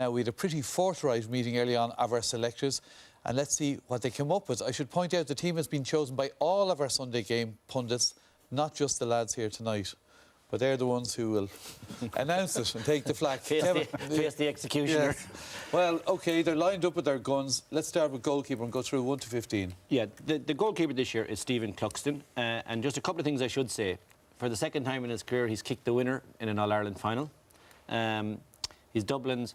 Now, we had a pretty forthright meeting early on of our selectors, and let's see what they came up with. I should point out the team has been chosen by all of our Sunday game pundits, not just the lads here tonight. But they're the ones who will announce it and take the flak. Face the executioner. Yes. Well, OK, they're lined up with their guns. Let's start with goalkeeper and go through 1 to 15. Yeah, the goalkeeper this year is Stephen Cluxton. And just a couple of things I should say. For the second time in his career, he's kicked the winner in an All-Ireland final. He's Dublin's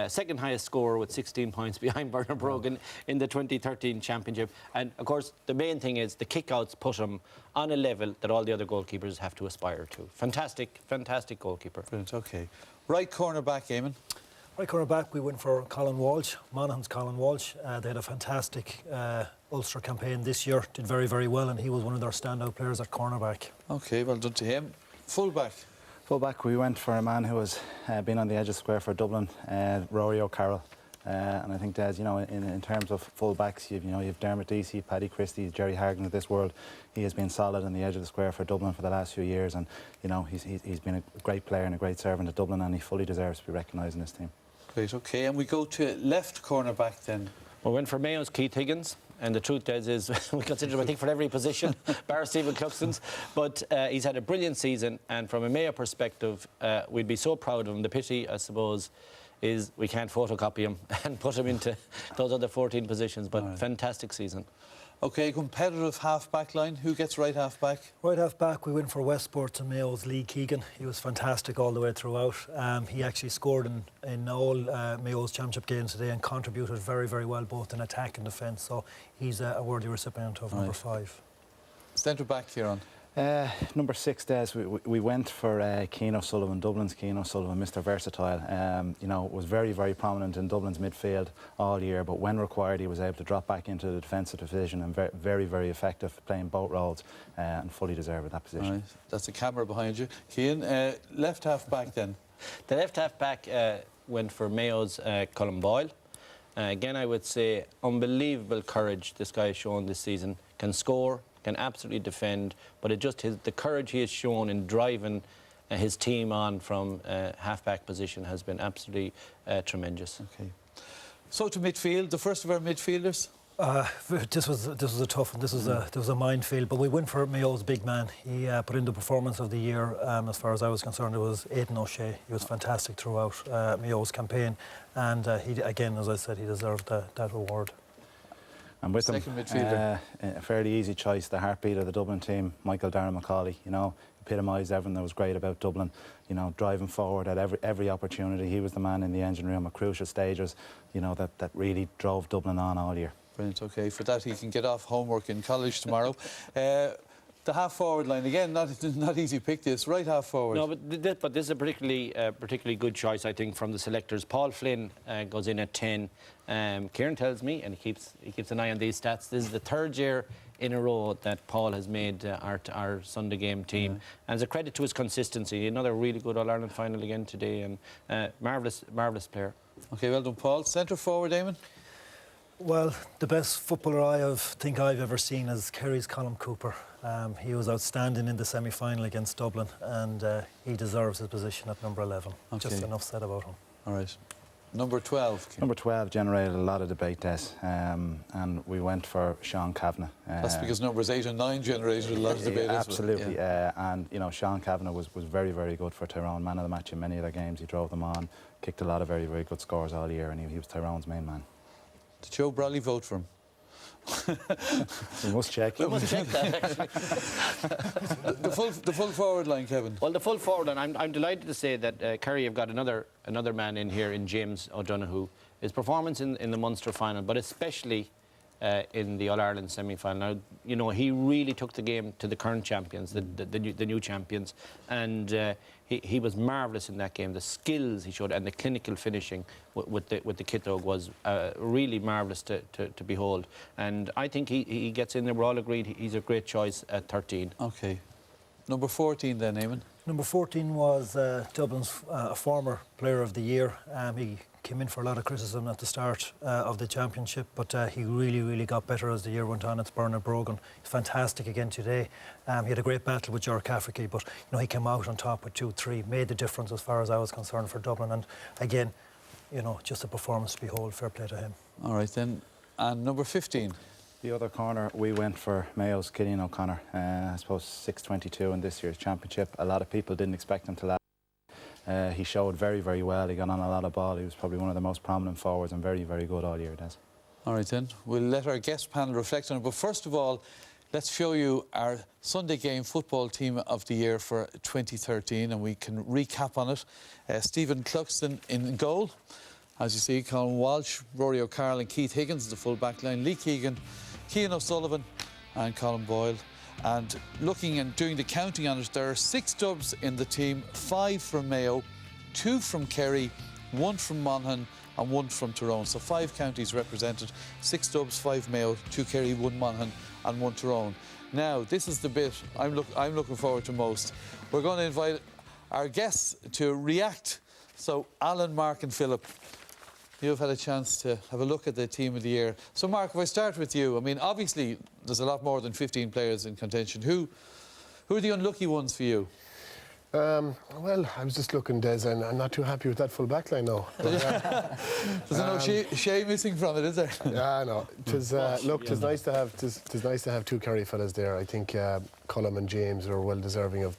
second highest scorer with 16 points behind Bernard Brogan in the 2013 championship. And of course, the main thing is the kickouts put him on a level that all the other goalkeepers have to aspire to. Fantastic, fantastic goalkeeper. Brilliant, OK. Right corner back, Eamon. Right corner back, we went for Colin Walsh, Monaghan's Colin Walsh. They had a fantastic Ulster campaign this year, did very, very well, and he was one of their standout players at cornerback. OK, well done to him. Full back. Full back, we went for a man who has been on the edge of square for Dublin, Rory O'Carroll. And I think, Des, you know, in terms of full backs, you've Dermot Deasy, Paddy Christie, Jerry Hargan of this world. He has been solid on the edge of the square for Dublin for the last few years, and you know he's been a great player and a great servant at Dublin, and he fully deserves to be recognised in this team. Great, OK, and we go to left corner back then. We went for Mayo's Keith Higgins, and the truth is we consider him, I think, for every position, bar Stephen Cluxton's. But he's had a brilliant season, and from a Mayo perspective, we'd be so proud of him. The pity, I suppose, is we can't photocopy him and put him into those other 14 positions, but right. Fantastic season. OK, competitive half-back line. Who gets right half-back? Right half-back, we went for Westport's and Mayo's Lee Keegan. He was fantastic all the way throughout. He actually scored in all Mayo's championship games today and contributed very, very well both in attack and defence. So he's a worthy recipient of number 5. Centre-back, Kieran. Number 6, Des, we went for Keane O'Sullivan, Dublin's Keane O'Sullivan, Mr. Versatile. You know, was very, very prominent in Dublin's midfield all year, but when required, he was able to drop back into the defensive division and very, very effective, playing both roles and fully deserved that position. Right. That's a camera behind you. Cian, left half back then. The left half back went for Mayo's Colin Boyle. Again, I would say unbelievable courage this guy has shown this season. Can score, can absolutely defend, but the courage he has shown in driving his team on from half-back position has been absolutely tremendous. Okay. So to midfield, the first of our midfielders. This was a tough one. This was a minefield, but we went for Mayo's big man. He put in the performance of the year. As far as I was concerned, it was Aidan O'Shea. He was fantastic throughout Mayo's campaign, and he, again, as I said, he deserved that award. And with second him, midfielder, a fairly easy choice, the heartbeat of the Dublin team, Michael Darren McCauley. You know, epitomised everything that was great about Dublin. You know, driving forward at every opportunity. He was the man in the engine room at crucial stages. You know, that really drove Dublin on all year. Brilliant. OK, for that he can get off homework in college tomorrow. The half-forward line, again, not easy pick this, right half-forward. No, but this is a particularly good choice, I think, from the selectors. Paul Flynn goes in at 10. Kieran tells me, and he keeps an eye on these stats, this is the 3rd year in a row that Paul has made our Sunday game team. And it's a credit to his consistency. Another really good All-Ireland final again today, and marvellous player. OK, well done, Paul. Centre-forward, Eamon? Well, the best footballer I think I've ever seen is Kerry's Colm Cooper. He was outstanding in the semi-final against Dublin, and he deserves his position at number 11. Okay. Just enough said about him. All right. Number 12. Number 12 generated a lot of debate, Des, and we went for Sean Kavanagh. That's because numbers 8 and 9 generated a lot of debate. Absolutely, and you know, Sean Kavanagh was very, very good for Tyrone, man of the match in many of their games. He drove them on, kicked a lot of very, very good scores all year, and he was Tyrone's main man. Did Joe Bradley vote for him? We must check. We must check that, actually. the full forward line, Kevin. Well, the full forward line, I'm delighted to say that Kerry have got another man in here in James O'Donoghue. His performance in the Munster final, but especially in the All-Ireland semi-final. Now, you know, he really took the game to the current champions, the new champions, and he was marvellous in that game. The skills he showed and the clinical finishing with the Kitog was really marvellous to behold. And I think he gets in there. We're all agreed he's a great choice at 13. OK. Number 14 then, Eamon? Number 14 was Dublin's former Player of the Year. He came in for a lot of criticism at the start of the championship, but he really got better as the year went on. It's Bernard Brogan. He's fantastic again today. He had a great battle with Ger Cafferty, but you know, he came out on top with 2-3, made the difference as far as I was concerned for Dublin. And again, you know, just a performance to behold. Fair play to him. All right then. And number 15. The other corner, we went for Mayo's Killian O'Connor. I suppose 6.22 in this year's championship. A lot of people didn't expect him to last. He showed very, very well. He got on a lot of ball. He was probably one of the most prominent forwards and very, very good all year, Des. All right then. We'll let our guest panel reflect on it. But first of all, let's show you our Sunday game football team of the year for 2013, and we can recap on it. Stephen Cluxton in goal. As you see, Colin Walsh, Rory O'Carroll and Keith Higgins is the full back line. Lee Keegan, Cian O'Sullivan and Colin Boyle. And looking and doing the counting on it, there are 6 dubs in the team, 5 from Mayo, 2 from Kerry, 1 from Monaghan and 1 from Tyrone. So 5 counties represented, 6 dubs, 5 Mayo, 2 Kerry, 1 Monaghan and 1 Tyrone. Now, this is the bit I'm looking forward to most. We're going to invite our guests to react. So Alan, Mark and Philip, you've had a chance to have a look at the team of the year. So Mark, if I start with you, I mean, obviously there's a lot more than 15 players in contention. Who are the unlucky ones for you? Well, I was just looking, Des, and I'm not too happy with that full back line now. There's no Shay missing from it, is there? Yeah, no. Look, it's nice to have 2 Kerry fellas there. I think Colm and James are well deserving of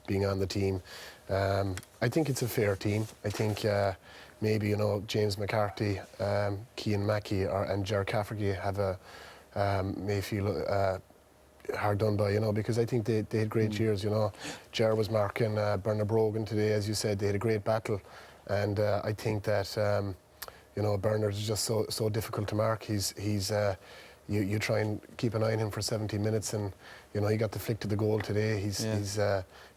being on the team. I think it's a fair team. I think maybe, you know, James McCarthy, Cian Mackey and Ger Cafferty have may feel hard done by, you know, because I think they had great years, you know. Ger was marking Bernard Brogan today, as you said. They had a great battle, and I think that you know, Bernard is just so difficult to mark. You try and keep an eye on him for 70 minutes, and you know, he got the flick to the goal today. He's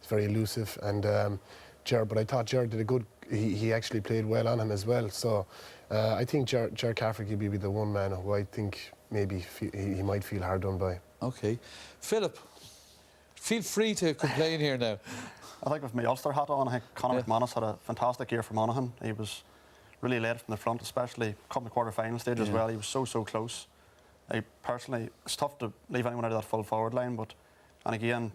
very elusive, and Ger. But I thought Ger did a good. He actually played well on him as well. So I think Ger Cafferty would be the one man who I think maybe he might feel hard done by. Okay. Philip, feel free to complain here now. I think with my Ulster hat on, I think Conor McManus had a fantastic year for Monaghan. He was really led from the front, especially come the quarter-final stage as well. He was so close. Personally, it's tough to leave anyone out of that full forward line, but, and again,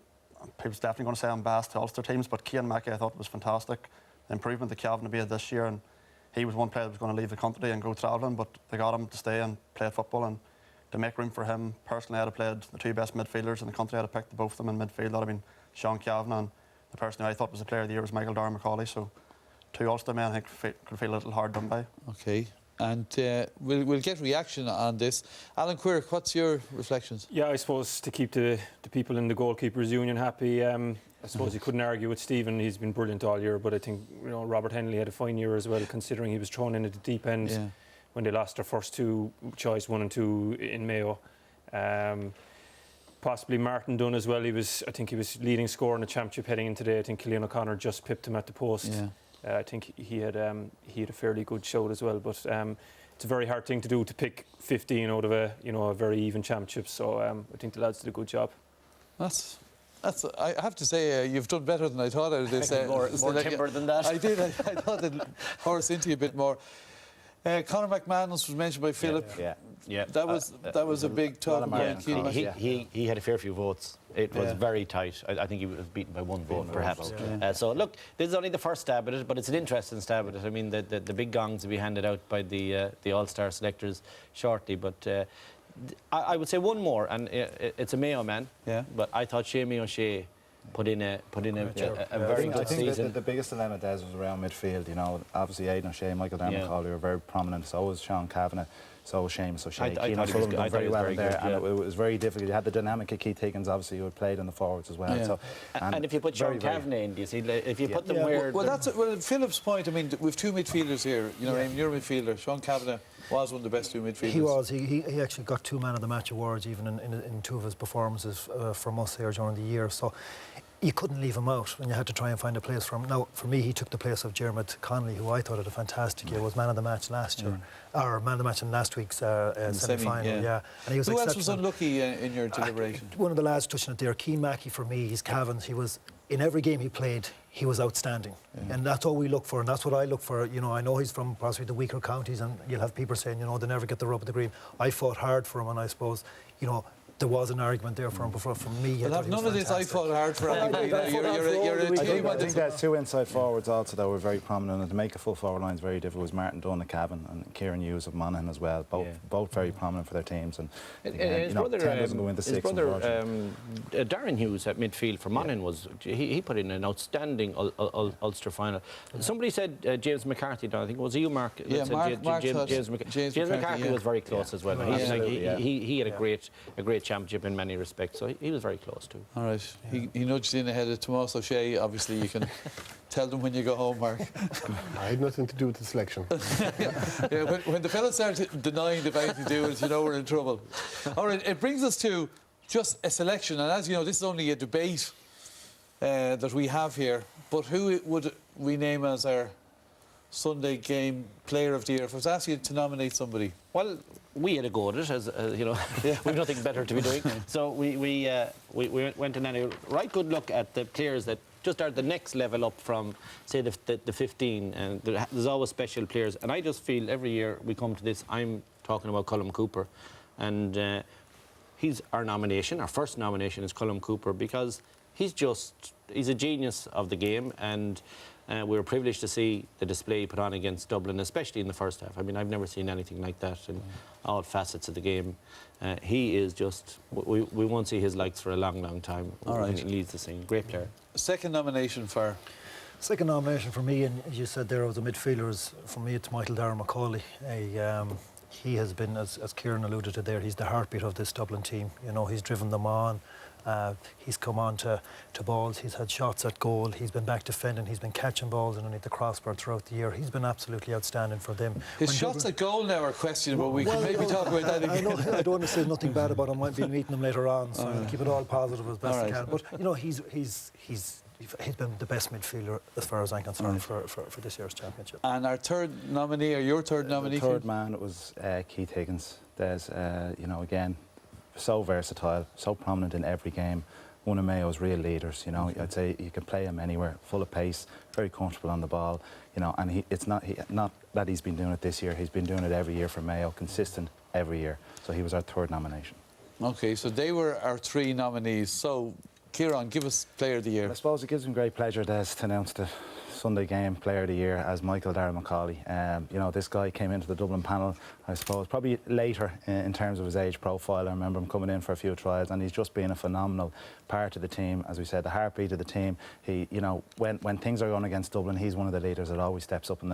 people's definitely going to say I'm biased to Ulster teams, but Cian Mackey I thought was fantastic. The improvement that Cavan made this year, and he was one player that was going to leave the country and go travelling, but they got him to stay and play football, and to make room for him, personally I'd have played the 2 best midfielders in the country. I'd have picked both of them in midfield. That would have been Sean Cavan, and the person who I thought was the player of the year was Michael Darragh Macaulay. So 2 Ulster men I think could feel a little hard done by. Okay. And we'll get reaction on this. Alan Quirk, what's your reflections? Yeah, I suppose to keep the people in the goalkeepers union happy, I suppose you couldn't argue with Stephen. He's been brilliant all year, but I think, you know, Robert Henley had a fine year as well, considering he was thrown in at the deep end when they lost their first 2 choice 1 and 2 in Mayo. Possibly Martin Dunn as well. I think he was leading scorer in the championship heading in today. I think Killian O'Connor just pipped him at the post. I think he had a fairly good shout as well, but it's a very hard thing to do, to pick 15 out of a very even championship. So I think the lads did a good job. That's. I have to say, you've done better than I thought out of this. more timber than that. I did. I thought it'd horse into you a bit more. Conor McManus was mentioned by Philip. Yeah. That was a big talk. He had a fair few votes. It was very tight. I think he was beaten by 1 vote, perhaps. So look, this is only the first stab at it, but it's an interesting stab at it. I mean, the big gongs will be handed out by the All-Star selectors shortly, but I would say one more, and it's a Mayo man. Yeah. But I thought Seamie O'Shea put in a very good season. I think the biggest dilemma Des was around midfield. You know, obviously Aidan O'Shea, Michael Darragh Macaulay were very prominent. So was Sean Kavanagh. So was Seamus O'Shea. Cian O'Sullivan done very well in there, and it was very difficult. You had the dynamic of Keith Higgins, obviously, who had played in the forwards as well. So, and if you put Sean Kavanagh in, do you see? If you put them where? Well, Philip's point. I mean, we've 2 midfielders here. You know, you're a midfielder. Sean Kavanagh was one of the best 2 midfielders. He was. He actually got 2 Man of the Match awards even in 2 of his performances from us here during the year. So you couldn't leave him out, and you had to try and find a place for him. Now, for me, he took the place of Dermot Connolly, who I thought had a fantastic year. Was Man of the Match last year, or Man of the Match in last week's semi-final. And he was. Who else was unlucky in your deliberation? One of the lads touching it there, Cian Mackey. For me, he's Cavan's. He was in every game he played. He was outstanding, and that's all we look for, and that's what I look for. You know, I know he's from possibly the weaker counties, and you'll have people saying, you know, they never get the rub of the green. I fought hard for him, and I suppose, you know, there was an argument there for him, but for me, But have none of this. I fought hard for anybody. I fought hard for You're all a the team I on think this. there's two inside forwards also that were very prominent, and to make a full forward line is very difficult. Was Martin Dunn of Cavan and Kieran Hughes of Monaghan as well, both very prominent for their teams. And His brother, 10 doesn't go into his 6. brother Darren Hughes at midfield for Monaghan was he put in an outstanding Ulster final. Somebody said James McCarthy. I think it was you, Mark. that Yeah, said Mark thought James McCarthy, was very close as well. Yeah. He had a great championship in many respects, so he was very cled too. All right. He nudged in ahead of Tomás O'Shea. Obviously, you can tell them when you go home, Mark. I had nothing to do with the selection. Yeah, when the fellas start denying they've anything to do with it, you know we're in trouble. All right, it brings us to just a selection. And as you know, this is only a debate that we have here. But who would we name as our Sunday game player of the year? If I was asking you to nominate somebody. Well, we had a go at it, as you know. We've nothing better to be doing. So we went and had a right good look at the players that just are the next level up from, say, the 15. And there's always special players. And I just feel every year we come to this, I'm talking about Colm Cooper. And he's our nomination. Our first nomination is Colm Cooper because he's a genius of the game. And we were privileged to see the display he put on against Dublin, especially in the first half. I mean, I've never seen anything like that in all facets of the game. He is just, we won't see his likes for a long, long time. All right. He leads the scene. Great player. Second nomination for? Second nomination for me, and as you said there, of the midfielders, for me it's Michael Darragh Macaulay. He has been, as Kieran alluded to there, he's the heartbeat of this Dublin team. You know, he's driven them on. He's come on to balls, he's had shots at goal, he's been back defending, he's been catching balls underneath the crossbar throughout the year. He's been absolutely outstanding for them. His shots at goal now are questionable. We can maybe talk about that again. I don't want to say nothing bad about him. I've been meeting him later on, so I'll keep it all positive as best I can. But, you know, he's been the best midfielder as far as I'm concerned for this year's championship. And our third nominee, or your third nominee? The third man was Keith Higgins. There's, you know, again, so versatile, so prominent in every game. One of Mayo's real leaders, you know. I'd say you can play him anywhere, full of pace, very comfortable on the ball, you know. And it's not that he's been doing it this year. He's been doing it every year for Mayo, consistent every year. So he was our third nomination. Okay, so they were our three nominees. So, Kieran, give us Player of the Year. I suppose it gives me great pleasure, Des, to announce the Sunday Game Player of the Year as Michael Darragh Macaulay. You know, this guy came into the Dublin panel, I suppose, probably later in terms of his age profile. I remember him coming in for a few trials, and he's just been a phenomenal part of the team. As we said, the heartbeat of the team. He, you know, when things are going against Dublin, he's one of the leaders that always steps up in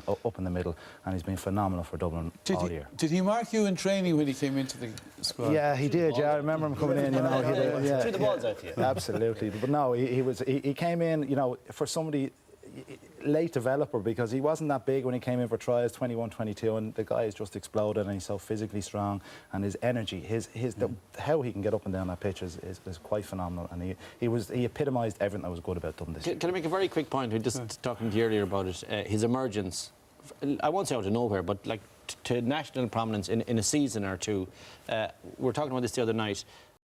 the middle, and he's been phenomenal for Dublin all year. Did he mark you in training when he came into the squad? Yeah, he did. Yeah, I remember him coming in. You know, Threw the balls out to you. Absolutely. But no, he came in, you know, for somebody late developer, because he wasn't that big when he came in for trials, 21, 22, and the guy has just exploded, and he's so physically strong, and his energy, how he can get up and down that pitch is quite phenomenal, and he epitomised everything that was good about Dublin this year. Can I make a very quick point? We were just talking to you earlier about it. His emergence, I won't say out of nowhere, but like to national prominence in a season or two. We were talking about this the other night.